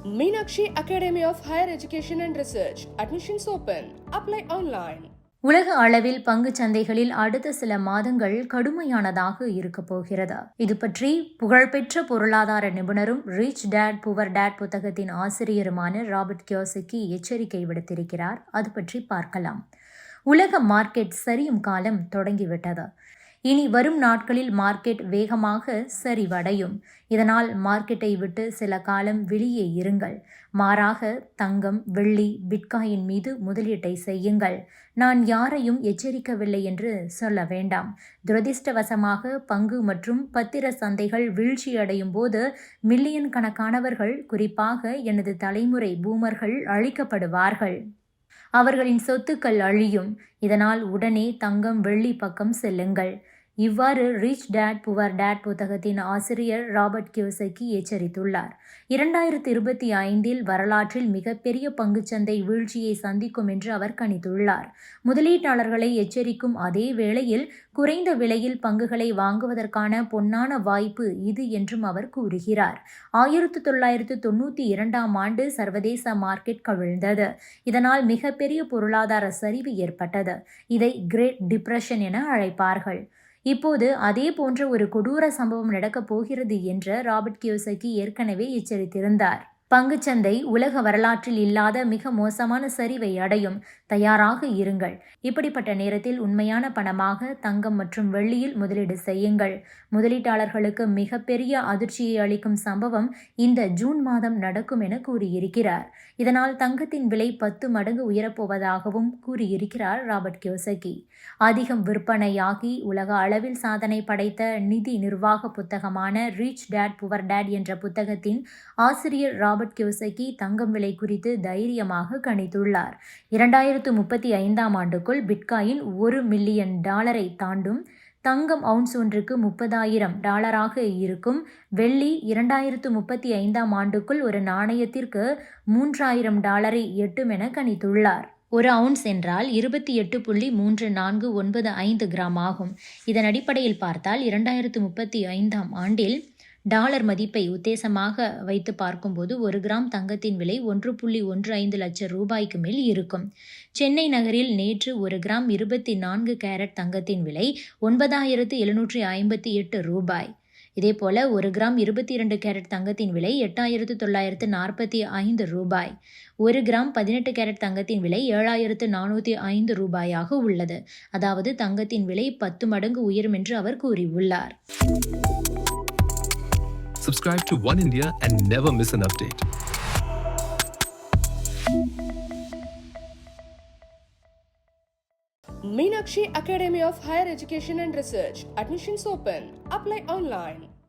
Meenakshi Academy of Higher Education and Research. Admissions open. Apply online. உலக அளவில் பங்குச் சந்தைகளில் அடுத்த சில மாதங்கள் கடுமையானதாக இருக்கப் போகிறது. இது பற்றி புகழ்பெற்ற பொருளாதார நிபுணரும் ரிச் டேட் புவர் டேட் புத்தகத்தின் ஆசிரியருமான ராபர்ட் கியோசகி எச்சரிக்கை விடுத்திருக்கிறார். அது பற்றி பார்க்கலாம். உலக மார்க்கெட் சரியும் காலம் தொடங்கிவிட்டது. இனி வரும் நாட்களில் மார்க்கெட் வேகமாக சரிவடையும். இதனால் மார்க்கெட்டை விட்டு சில காலம் வெளியே இருங்கள். மாறாக தங்கம், வெள்ளி, பிட்காயின் மீது முதலீட்டை செய்யுங்கள். நான் யாரையும் எச்சரிக்கவில்லை என்று சொல்ல வேண்டாம். துரதிர்ஷ்டவசமாக பங்கு மற்றும் பத்திர சந்தைகள் வீழ்ச்சியடையும் போது மில்லியன் கணக்கானவர்கள், குறிப்பாக எனது தலைமுறை பூமர்கள் அழிக்கப்படுவார்கள். அவர்களின் சொத்துக்கள் அழியும். இதனால் உடனே தங்கம், வெள்ளி பக்கம் செல்லுங்கள். இவ்வாறு ரிச் டேட் புவர் டேட் புத்தகத்தின் ஆசிரியர் ராபர்ட் கியோசகி எச்சரித்துள்ளார். 2025 வரலாற்றில் மிகப்பெரிய பங்குச்சந்தை வீழ்ச்சியை சந்திக்கும் என்று அவர் கணித்துள்ளார். முதலீட்டாளர்களை எச்சரிக்கும் அதே வேளையில் குறைந்த விலையில் பங்குகளை வாங்குவதற்கான பொன்னான வாய்ப்பு இது என்றும் அவர் கூறுகிறார். 1992 சர்வதேச மார்க்கெட் கவிழ்ந்தது. இதனால் மிகப்பெரிய பொருளாதார சரிவு ஏற்பட்டது. இதை கிரேட் டிப்ரெஷன் என அழைப்பார்கள். இப்போது அதே போன்ற ஒரு கொடூர சம்பவம் நடக்கப் போகிறது என்று ராபர்ட் கியோசகி ஏற்கனவே எச்சரித்திருந்தார். பங்குச்சந்தை உலக வரலாற்றில் இல்லாத மிக மோசமான சரிவை அடையும். தயாராக இருங்கள். இப்படிப்பட்ட நேரத்தில் உண்மையான பணமாக தங்கம் மற்றும் வெள்ளியில் முதலீடு செய்யுங்கள். முதலீட்டாளர்களுக்கு மிகப்பெரிய அதிர்ச்சியை அளிக்கும் சம்பவம் இந்த ஜூன் மாதம் நடக்கும் என கூறியிருக்கிறார். இதனால் தங்கத்தின் விலை 10 மடங்கு உயரப்போவதாகவும் கூறியிருக்கிறார் ராபர்ட் கியோசகி. அதிகம் விற்பனையாகி உலக அளவில் சாதனை படைத்த நிதி நிர்வாக புத்தகமான ரிச் டேட் புவர் டேட் என்ற புத்தகத்தின் ஆசிரியர் ராபர்ட் கியோசகி தங்கம் விலை குறித்து தைரியமாக கணித்துள்ளார். 2035 ஆண்டுக்குள் பிட்காயின் $1 மில்லியன் தாண்டும். தங்கம் அவுன்ஸ் ஒன்றுக்கு $30,000 இருக்கும். வெள்ளி 2035 ஆண்டுக்குள் ஒரு நாணயத்திற்கு $3,000 எட்டும் என கணித்துள்ளார். ஒரு அவுன்ஸ் என்றால் 28.3495 கிராம் ஆகும். இதன் அடிப்படையில் பார்த்தால் 2035 ஆண்டில் டாலர் மதிப்பை உத்தேசமாக வைத்து பார்க்கும்போது 1 கிராம் தங்கத்தின் விலை 1.15 லட்சம் ரூபாய்க்கு மேல் இருக்கும். சென்னை நகரில் நேற்று 1 கிராம் 24 கேரட் தங்கத்தின் விலை 9,758 ரூபாய். இதேபோல 1 கிராம் 22 கேரட் தங்கத்தின் விலை 8,945 ரூபாய். 1 கிராம் 18 கேரட் தங்கத்தின் விலை 7,405 ரூபாயாக உள்ளது. அதாவது தங்கத்தின் விலை 10 மடங்கு உயரும் என்று அவர் கூறியுள்ளார். Subscribe to One India and never miss an update. Meenakshi Academy of Higher Education and Research. Admissions open. Apply online.